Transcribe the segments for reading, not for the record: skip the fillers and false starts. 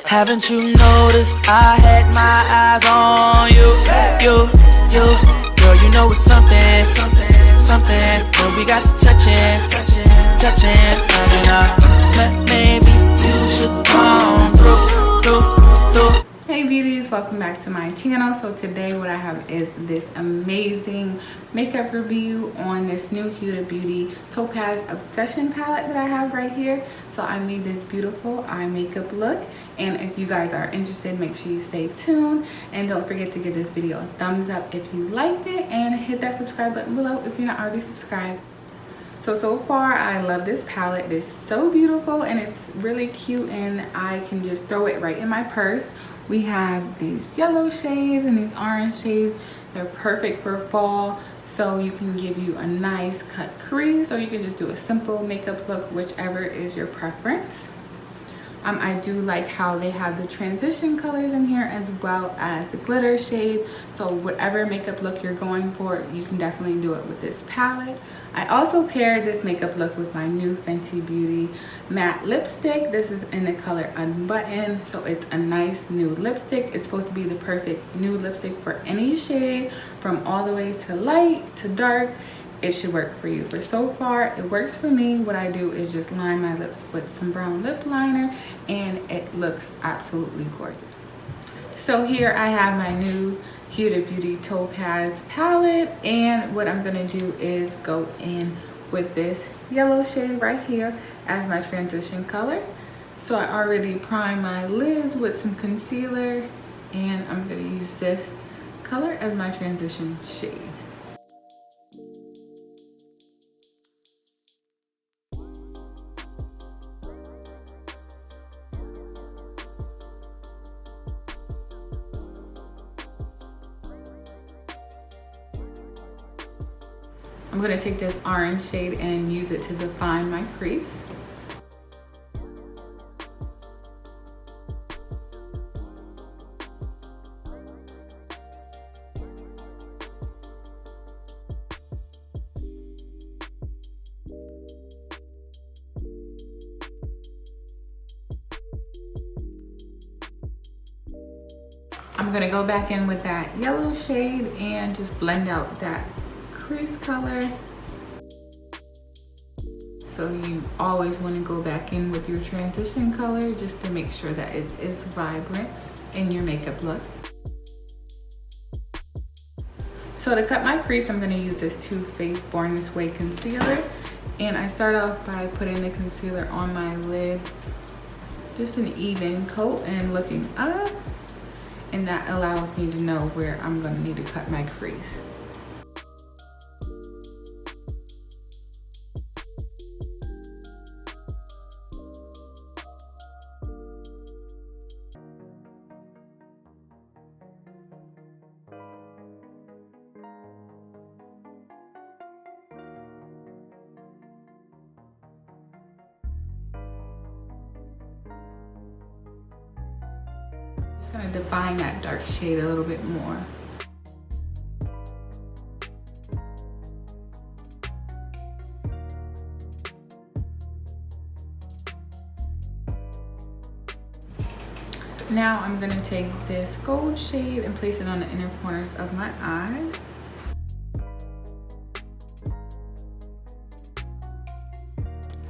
Haven't you noticed I had my eyes on you? Girl, you know it's something. When we got to touching. Maybe you should come through. Hey beauties, welcome back to my channel. So today what I have is this amazing makeup review on this new Huda Beauty Topaz Obsession palette that I have right here. So I made this beautiful eye makeup look, and if you guys are interested, make sure you stay tuned and don't forget to give this video a thumbs up if you liked it, and hit that subscribe button below if you're not already subscribed. So far I love this palette. It is so beautiful and it's really cute, and I can just throw it right in my purse. We have these yellow shades and these orange shades. They're perfect for fall, so you can give you a nice cut crease, or you can just do a simple makeup look, whichever is your preference. I do like how they have the transition colors in here as well as the glitter shade. So whatever makeup look you're going for, you can definitely do it with this palette. I also paired this makeup look with my new Fenty Beauty matte lipstick. This is in the color Unbutton. So it's a nice nude lipstick. It's supposed to be the perfect nude lipstick for any shade, from all the way to light to dark. It should work for you. For so far, it works for me. What I do is just line my lips with some brown lip liner, and it looks absolutely gorgeous. So here I have my new Huda Beauty Topaz palette, and what I'm gonna do is go in with this yellow shade right here as my transition color. So I already primed my lids with some concealer, and I'm gonna use this color as my transition shade. I'm going to take this orange shade and use it to define my crease. I'm going to go back in with that yellow shade and just blend out that crease color. So you always want to go back in with your transition color just to make sure that it is vibrant in your makeup look. So to cut my crease, I'm going to use this Too Faced Born This Way concealer, and I start off by putting the concealer on my lid, just an even coat and looking up, and that allows me to know where I'm going to need to cut my crease. Just gonna define that dark shade a little bit more. Now I'm gonna take this gold shade and place it on the inner corners of my eye.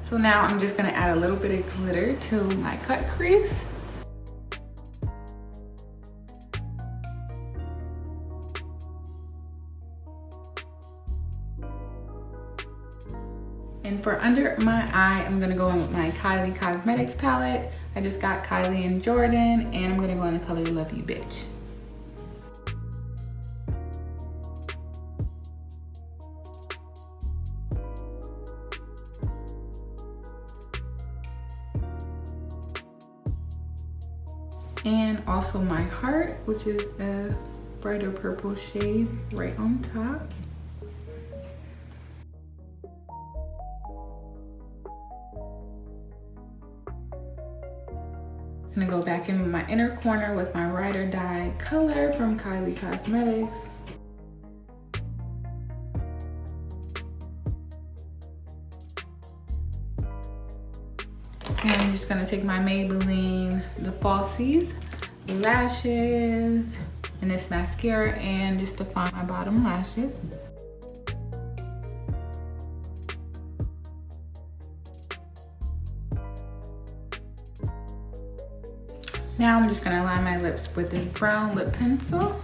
So now I'm just gonna add a little bit of glitter to my cut crease. And for under my eye, I'm gonna go in with my Kylie Cosmetics palette. I just got Kylie and Jordan, and I'm gonna go in the color Love You Bitch. And also my heart, which is a brighter purple shade right on top. I'm gonna go back in my inner corner with my Ride or Die color from Kylie Cosmetics. And I'm just gonna take my Maybelline, the falsies, lashes, and this mascara, and just define my bottom lashes. Now I'm just gonna line my lips with this brown lip pencil.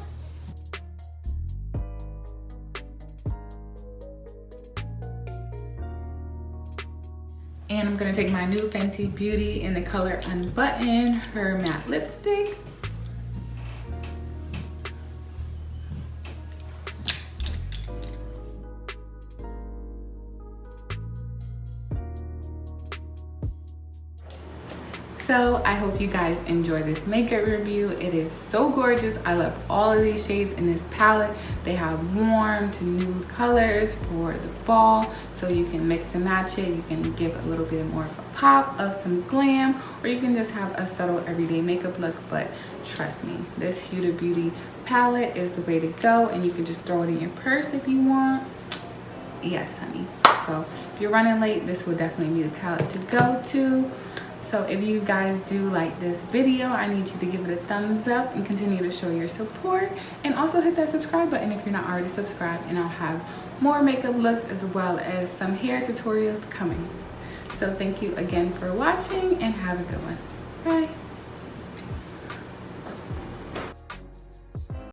And I'm gonna take my new Fenty Beauty in the color Unbutton, her matte lipstick. So I hope you guys enjoy this makeup review. It is so gorgeous. I love all of these shades in this palette. They have warm to nude colors for the fall, so you can mix and match it. You can give a little bit more of a pop of some glam, or you can just have a subtle everyday makeup look. But trust me, this Huda Beauty palette is the way to go, and you can just throw it in your purse if you want. Yes, honey. So if you're running late, this will definitely be the palette to go to. So if you guys do like this video, I need you to give it a thumbs up and continue to show your support. And also hit that subscribe button if you're not already subscribed, and I'll have more makeup looks as well as some hair tutorials coming. So thank you again for watching, and have a good one. Bye.